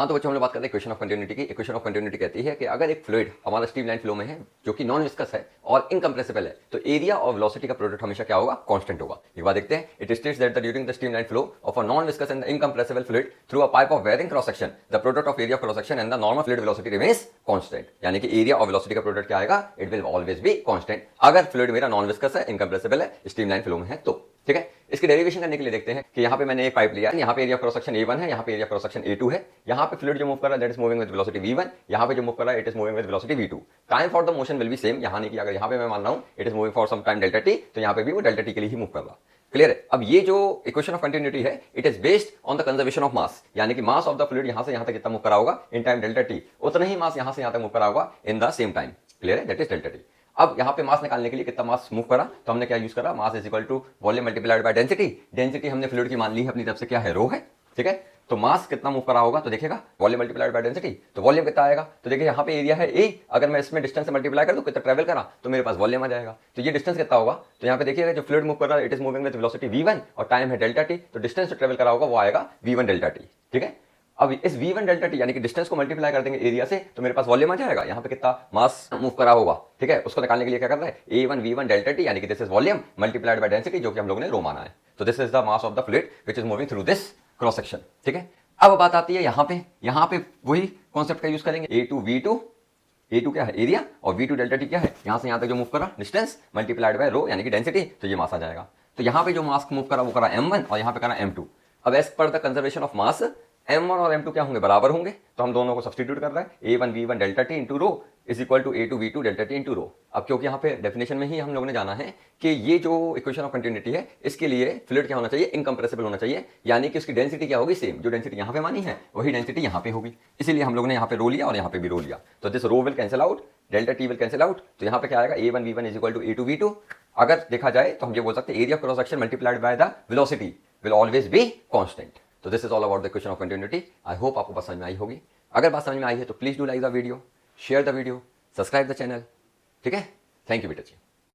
हाँ, तो बच्चों हम लोग बात करते हैं इक्वेशन ऑफ कंटिन्यूटी की। इक्वेशन ऑफ कंटिन्यूटी कहती है कि अगर एक फ्लूइड हमारा स्ट्रीमलाइन फ्लो में है जो कि नॉन विस्कस है और इनकम्प्रेसिबल है, तो एरिया और वेलोसिटी का प्रोडक्ट हमेशा क्या होगा? कांस्टेंट होगा। एक बार देखते हैं, it states that during the streamline flow of a non viscous and incompressible fluid through a pipe of varying cross section, the product of area of cross section and the normal fluid velocity remains constant. यानी कि area और velocity का product क्या आएगा? It will always be constant अगर fluid मेरा non viscous है, incompressible है, स्ट्रीमलाइन फ्लो में है तो। ठीक है, इसकी डेरिवेशन करने के लिए देखते हैं कि यहाँ पे मैंने एक पाइप लिया है, यहाँ पे एरिया क्रॉस सेक्शन A1 है, यहाँ पे एरिया क्रॉस सेक्शन A2 है, यहाँ पे फ्लूइड जो मूव कर रहा है that is moving with velocity V1, यहाँ पे जो मूव कर रहा है it is moving with velocity V2। Time for the motion will be same, यहाँ नहीं कि अगर यहाँ पे मैं मान रहा हूँ it is moving for some time delta t, तो यहाँ पे भी वो डेल्टा t के लिए ही मूव कर रहा। क्लियर है? अब ये जो इक्वेशन ऑफ कंटिन्यूटी है it is based on the conservation of mass, यानी कि मास ऑफ द फ्लूइड यहाँ से यहाँ तक कितना मूव करा होगा इन टाइम डेल्टा t, उतना ही मास यहाँ से यहाँ तक मूव करा होगा in the same time. Clear है? That is delta t। अब यहाँ पे मास निकालने के लिए कितना मास मूव करा, तो हमने क्या यूज करा? Mass is equal to volume multiplied by density. Density हमने फ्लूइड की मान ली है अपनी तरफ से, क्या है? रो है। ठीक है, तो मास कितना मूव करा होगा तो देखिएगा वॉल्यूम मल्टीप्लाइड बाय डेंसिटी, तो वॉल्यूम कितना आएगा? तो देखिए यहाँ पे एरिया है ए, अगर मैं इसमें डिस्टेंस से मल्टीप्लाई कर दूं कितना ट्रेवल करा तो मेरे पास वॉल्यूम आ जाएगा। तो ये डिस्टेंस कितना होगा? तो यहाँ पे देखिएगा जो फ्लूइड मूव कर रहा है it is moving with velocity v1 और टाइम है डेल्टा t, तो डिस्टेंस जो ट्रेवल करा होगा वो आएगा v1 डेल्टा t। ठीक है, अब इस v1 डेल्टा t यानी कि डिस्टेंस को मल्टीप्लाई कर देंगे एरिया से तो मेरे पास वॉल्यूम आ जाएगा। यहाँ पे कितना मास मूव करा होगा, ठीक है, उसको निकालने के लिए क्या कर रहा है? a1 v1 डेल्टा t यानी कि this is volume multiplied by density, जो कि हम लोगों ने रो माना है। तो this is the mass of the fluid which is moving through this cross section. ठीक है, अब बात आती है यहाँ पे वही कॉन्सेप्ट का यूज करेंगे। a2 क्या है? एरिया, और v2 डेल्टा t क्या है? यहाँ से यहाँ तक जो मूव करा डिस्टेंस मल्टीप्लाइड बाय रो यानी कि डेंसिटी, तो ये मास आ जाएगा। तो यहाँ पे जो मास मूव करा वो करा m1 और यहाँ पे करा m2। अब as per the conservation of mass m1 और m2 क्या होंगे? बराबर होंगे, तो हम दोनों को सब्स्टिट्यूट कर रहे हैं। a1 v1 delta t into rho is equal to a2 v2 delta t into rho. अब क्योंकि यहाँ पे डेफिनेशन में ही हम लोगों ने जाना है कि ये जो इक्वेशन ऑफ कंटिन्यूटी है इसके लिए फ्लूइड क्या होना चाहिए? इनकम्प्रेसिबल होना चाहिए, यानी कि उसकी डेंसिटी क्या होगी? सेम। जो डेंसिटी यहाँ पे मानी है वही डेंसिटी यहाँ पे होगी, इसीलिए हम लोगों ने यहाँ पे रो लिया और यहाँ पे भी रो लिया। तो this rho will cancel out, delta t will cancel out, तो यहाँ पे क्या आएगा? a1 v1 is equal to a2 v2। अगर देखा जाए तो हम ये बोल सकते हैं area cross section multiplied by the velocity will always be constant. तो this is all about the equation of continuity. I hope आपको बात समझ में आई होगी। अगर बात समझ में आई है तो please do like the video, share the video, subscribe the channel. ठीक है, थैंक यू बेटा जी।